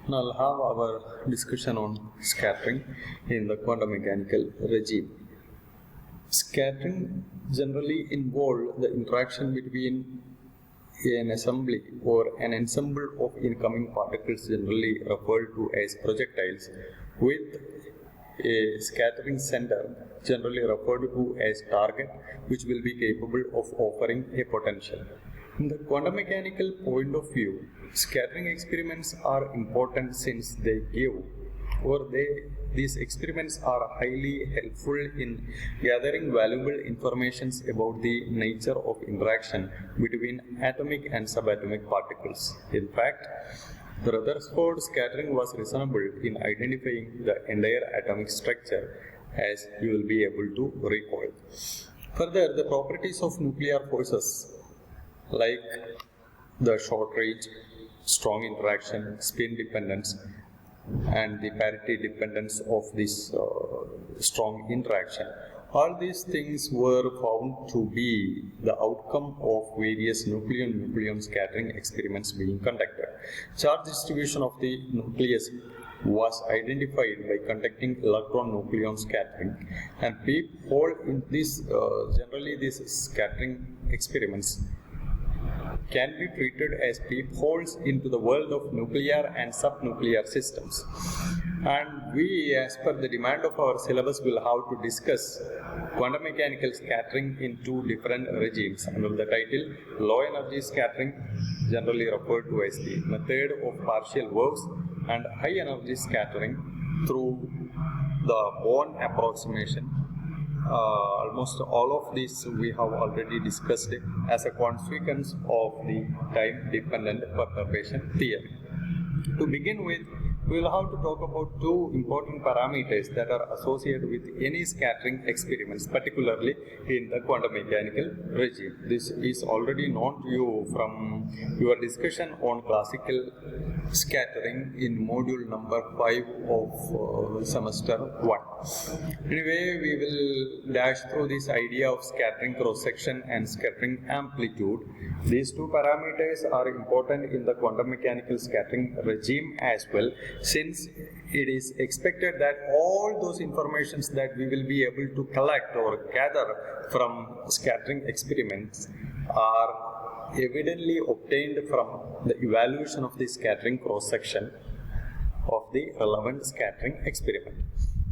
Now I'll have our discussion on scattering in the quantum mechanical regime. Scattering generally involves the interaction between an assembly or an ensemble of incoming particles, generally referred to as projectiles, with a scattering center, generally referred to as target, which will be capable of offering a potential. From the quantum mechanical point of view, scattering experiments are important since these experiments are highly helpful in gathering valuable information about the nature of interaction between atomic and subatomic particles. In fact, the Rutherford scattering was reasonable in identifying the entire atomic structure, as you will be able to recall. Further, the properties of nuclear forces like the short range, strong interaction, spin dependence, and the parity dependence of this strong interaction. All these things were found to be the outcome of various nucleon-nucleon scattering experiments being conducted. Charge distribution of the nucleus was identified by conducting electron-nucleon scattering, and peephole in this generally these scattering experiments can be treated as peepholes into the world of nuclear and subnuclear systems. And we, as per the demand of our syllabus, will have to discuss quantum mechanical scattering in two different regimes under the title low energy scattering, generally referred to as the method of partial waves, and high energy scattering through the Born approximation. Almost all of this we have already discussed as a consequence of the time-dependent perturbation theory. To begin with, we will have to talk about two important parameters that are associated with any scattering experiments, particularly in the quantum mechanical regime. This is already known to you from your discussion on classical scattering in module number 5 of semester 1. Anyway, we will dash through this idea of scattering cross-section and scattering amplitude. These two parameters are important in the quantum mechanical scattering regime as well, since it is expected that all those informations that we will be able to collect or gather from scattering experiments are evidently obtained from the evaluation of the scattering cross-section of the relevant scattering experiment.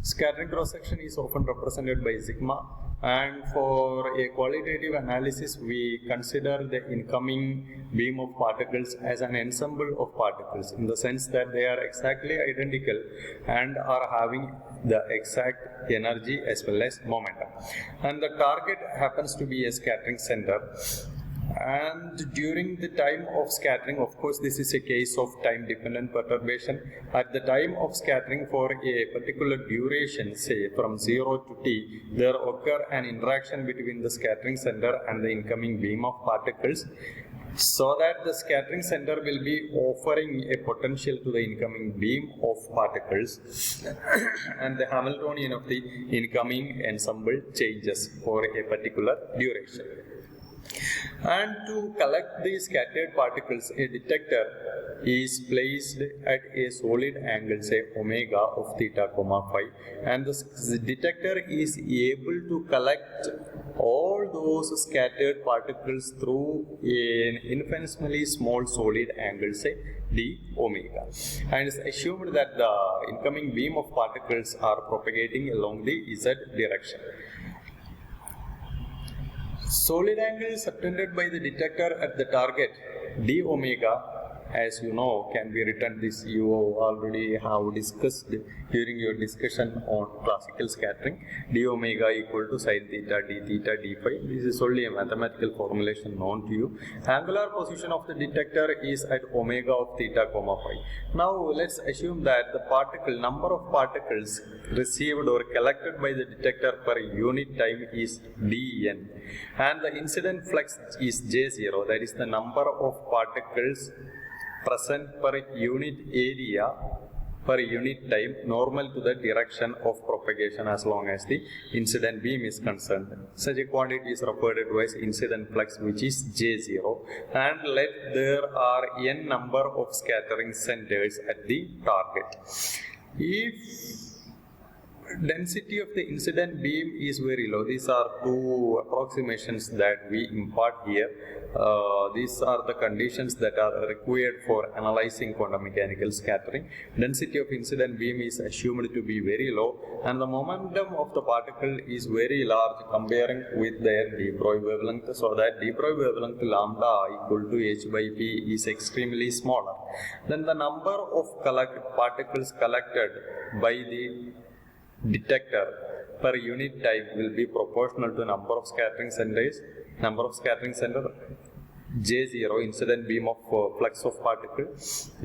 Scattering cross-section is often represented by sigma, and for a qualitative analysis we consider the incoming beam of particles as an ensemble of particles, in the sense that they are exactly identical and are having the exact energy as well as momentum. And the target happens to be a scattering center. And during the time of scattering, of course this is a case of time-dependent perturbation. At the time of scattering for a particular duration, say from 0 to t, there occur an interaction between the scattering center and the incoming beam of particles, so that the scattering center will be offering a potential to the incoming beam of particles and the Hamiltonian of the incoming ensemble changes for a particular duration. And to collect the scattered particles, a detector is placed at a solid angle, say omega of theta comma phi, and the detector is able to collect all those scattered particles through an infinitesimally small solid angle, say d omega, and it's assumed that the incoming beam of particles are propagating along the z direction. Solid angle subtended by the detector at the target d omega, as you know, can be written, this you already have discussed during your discussion on classical scattering, d omega equal to sin theta d theta d phi. This is only a mathematical formulation known to you. Angular position of the detector is at omega of theta comma phi. Now let's assume that the number of particles received or collected by the detector per unit time is dn, and the incident flux is j0, that is the number of particles present per unit area per unit time normal to the direction of propagation as long as the incident beam is concerned. Such a quantity is referred to as incident flux, which is J0, and let there are n number of scattering centers at the target. If density of the incident beam is very low, these are two approximations that we impart here. These are the conditions that are required for analyzing quantum mechanical scattering. Density of incident beam is assumed to be very low, and the momentum of the particle is very large comparing with their de Broglie wavelength, so that de Broglie wavelength lambda equal to h by p is extremely smaller. Then the number of particles collected by the detector per unit time will be proportional to number of scattering centers. J0 incident beam of flux of particle,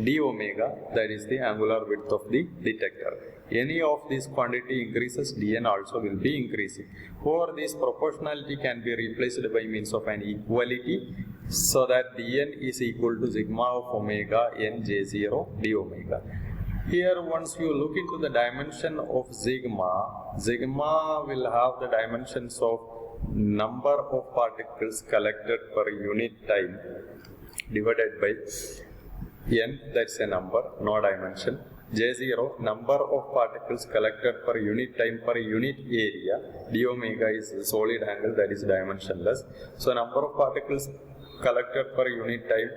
d omega, that is the angular width of the detector. Any of these quantity increases, dn also will be increasing. For this, proportionality can be replaced by means of an equality, so that dn is equal to sigma of omega n J0 d omega. Here, once you look into the dimension of sigma will have the dimensions of number of particles collected per unit time divided by n, that's a number, no dimension. J0, number of particles collected per unit time per unit area. D omega is a solid angle, that is dimensionless. So, number of particles collected per unit time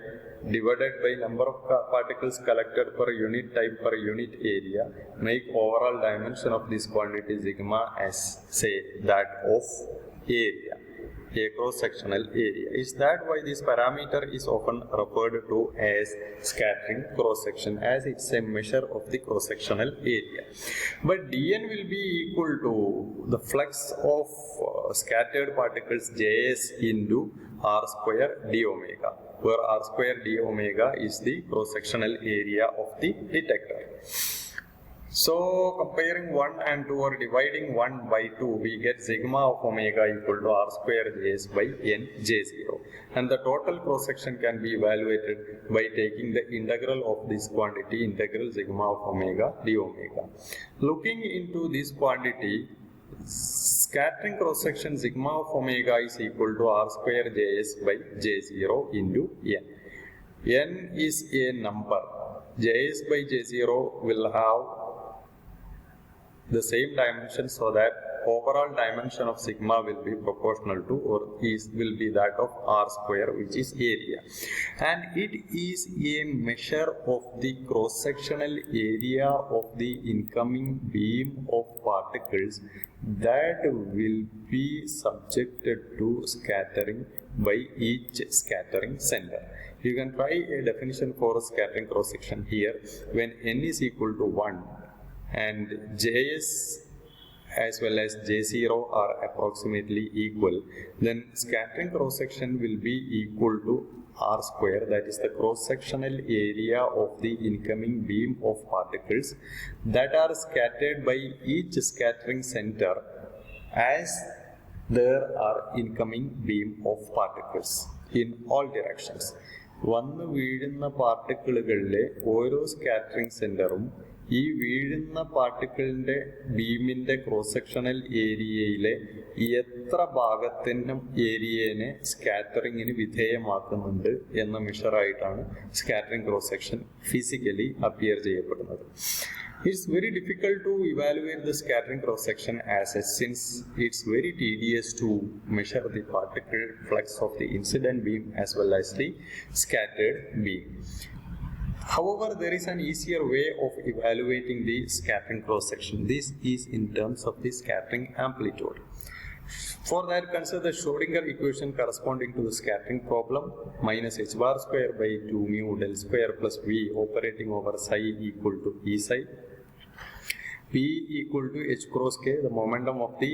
divided by number of particles collected per unit time per unit area make overall dimension of this quantity sigma as, say, that of area, a cross-sectional area. Is that why this parameter is often referred to as scattering cross-section, as it's a measure of the cross-sectional area. But dn will be equal to the flux of scattered particles Js into r square d omega, where r square d omega is the cross-sectional area of the detector. So, comparing 1 and 2 or dividing 1 by 2, we get sigma of omega equal to r square Js by n J0. And the total cross-section can be evaluated by taking the integral of this quantity, integral sigma of omega d omega. Looking into this quantity, scattering cross-section sigma of omega is equal to r square Js by J0 into n. N is a number. Js by J0 will have the same dimension, so that overall dimension of sigma will be proportional to, or will be that of r square, which is area. And it is a measure of the cross-sectional area of the incoming beam of particles that will be subjected to scattering by each scattering center. You can try a definition for a scattering cross-section here. When n is equal to 1 and Js as well as J0 are approximately equal, then scattering cross-section will be equal to r square, that is the cross-sectional area of the incoming beam of particles that are scattered by each scattering center as there are incoming beam of particles in all directions. വന്ന് വീഴുന്ന പാർട്ടിക്കിളുകളിലെ ഓരോ scattering സെന്ററും ഈ വീഴുന്ന പാർട്ടിക്കിളിന്റെ ബീമിന്റെ cross sectional ഏരിയയിലെ എത്ര ഭാഗത്തിനും ഏരിയനെ സ്കാറ്ററിങ്ങിന് വിധേയമാക്കുന്നുണ്ട് എന്ന മെഷറായിട്ടാണ് scattering cross section physically appear ചെയ്യപ്പെടുന്നത്. It's very difficult to evaluate the scattering cross section as such, since it's very tedious to measure the particle flux of the incident beam as well as the scattered beam. However, there is an easier way of evaluating the scattering cross section. This is in terms of the scattering amplitude. For that, consider the Schrodinger equation corresponding to the scattering problem, minus h bar square by 2 mu del square plus v operating over psi equal to E psi. P equal to h cross k, the momentum of the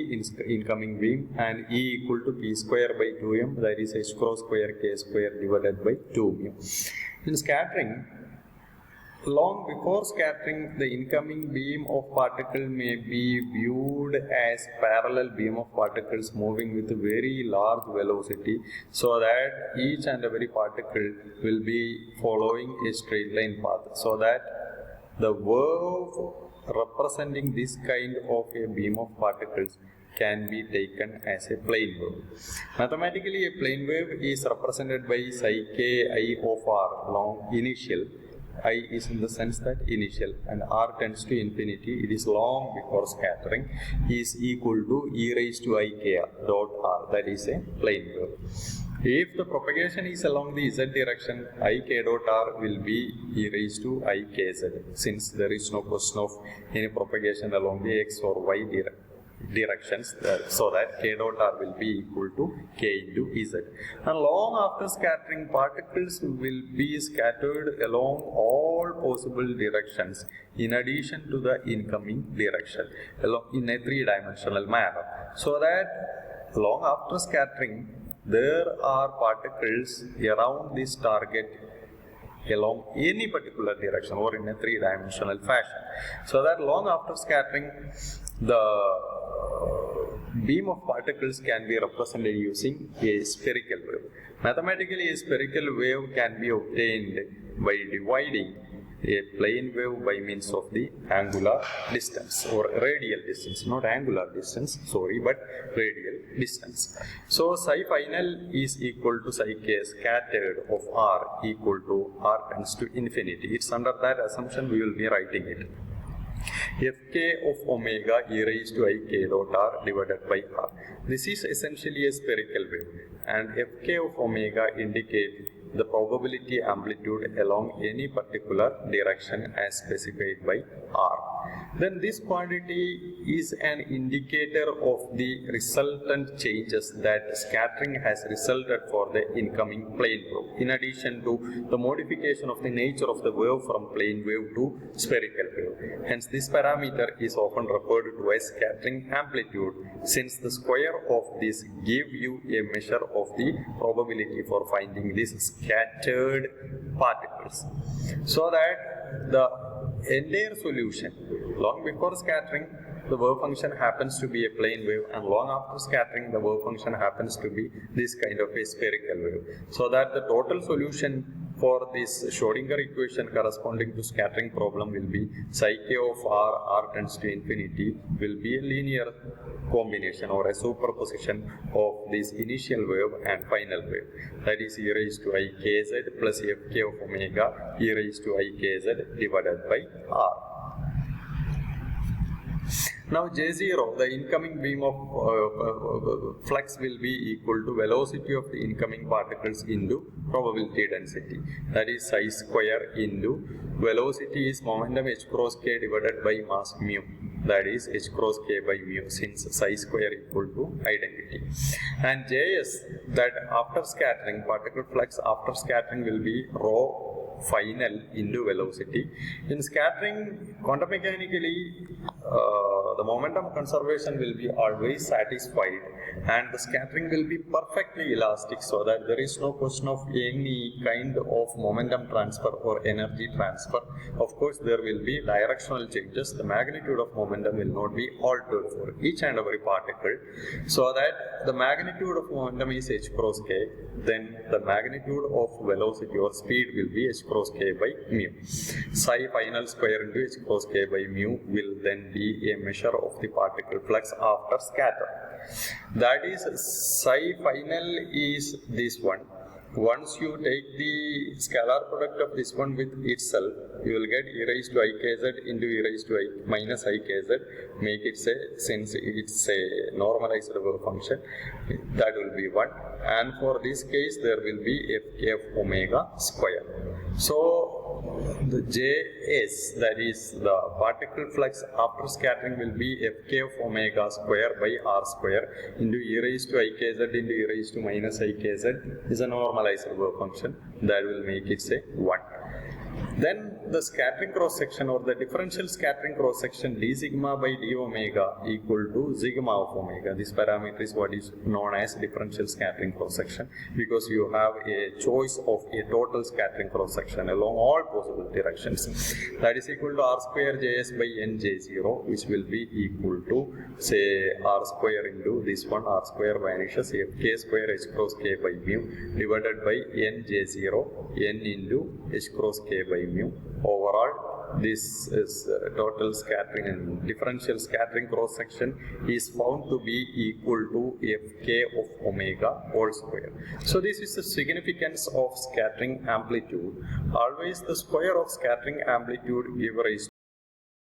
incoming beam, and E equal to p square by 2m, that is h cross square k square divided by 2 mu. In scattering, long before scattering, the incoming beam of particle may be viewed as parallel beam of particles moving with a very large velocity, so that each and every particle will be following a straight line path, so that the wave representing this kind of a beam of particles can be taken as a plane wave. Mathematically, a plane wave is represented by psi k I of r long initial. I is in the sense that initial, and r tends to infinity. It is long before scattering, is equal to e raised to I k r dot r. That is a plane wave. If the propagation is along the z direction, I k dot r will be e raised to I k z, since there is no question of any propagation along the x or y directions, so that k dot r will be equal to k into z. And long after scattering, particles will be scattered along all possible directions in addition to the incoming direction in a three-dimensional manner, so that long after scattering there are particles around this target along any particular direction or in a three-dimensional fashion, so that long after scattering the beam of particles can be represented using a spherical wave. Mathematically, a spherical wave can be obtained by dividing a plane wave by means of the angular distance or radial distance, not angular distance, sorry, but radial distance. So psi final is equal to psi k scattered of r equal to r tends to infinity. It's under that assumption we will be writing it. Fk of omega e raised to I k dot r divided by r. This is essentially a spherical wave, and Fk of omega indicates the probability amplitude along any particular direction as specified by r. Then this quantity is an indicator of the resultant changes that scattering has resulted for the incoming plane wave, in addition to the modification of the nature of the wave from plane wave to spherical wave. Hence, this parameter is often referred to as scattering amplitude, since the square of this gives you a measure of the probability for finding these scattered particles. So that the entire solution, long before scattering, the wave function happens to be a plane wave, and long after scattering, the wave function happens to be this kind of a spherical wave. So that the total solution for this Schrodinger equation corresponding to scattering problem will be psi k of r tends to infinity, will be a linear combination or a superposition of this initial wave and final wave. That is e raised to I k z plus f k of omega e raised to I k z divided by r. Now J0, the incoming beam of flux will be equal to velocity of the incoming particles into probability density. That is psi square into velocity is momentum h cross k divided by mass mu. That is h cross k by mu, since psi square equal to identity. And Js, that after scattering, particle flux after scattering will be rho final into velocity. In scattering, quantum mechanically, the momentum conservation will be always satisfied, and the scattering will be perfectly elastic, so that there is no question of any kind of momentum transfer or energy transfer. Of course, there will be directional changes. The magnitude of momentum will not be altered for each and every particle, so that the magnitude of momentum is h cross k, then the magnitude of velocity or speed will be h cross k by mu. Psi final square into h cross k by mu will then be a measure of the particle flux after scatter. That is, psi final is this one. Once you take the scalar product of this one with itself, you will get e raised to ikz into e raised to I minus ikz. Make it say, since it's a normalized wave function, that will be 1. And for this case, there will be fk of omega square. So the Js, that is the particle flux after scattering, will be fk of omega square by r square into e raised to ikz into e raised to minus ikz is a normalized wave function. That will make it say 1. Then the scattering cross section or the differential scattering cross section d sigma by d omega equal to sigma of omega. This parameter is what is known as differential scattering cross section, because you have a choice of a total scattering cross section along all possible directions. That is equal to r square js by n j0, which will be equal to, say, r square into this one, r square vanishes, f k square h cross k by mu divided by n j0, n into h cross k by mu. Overall, this is total scattering and differential scattering cross section is found to be equal to fk of omega whole square. So this is the significance of scattering amplitude. Always the square of scattering amplitude give rise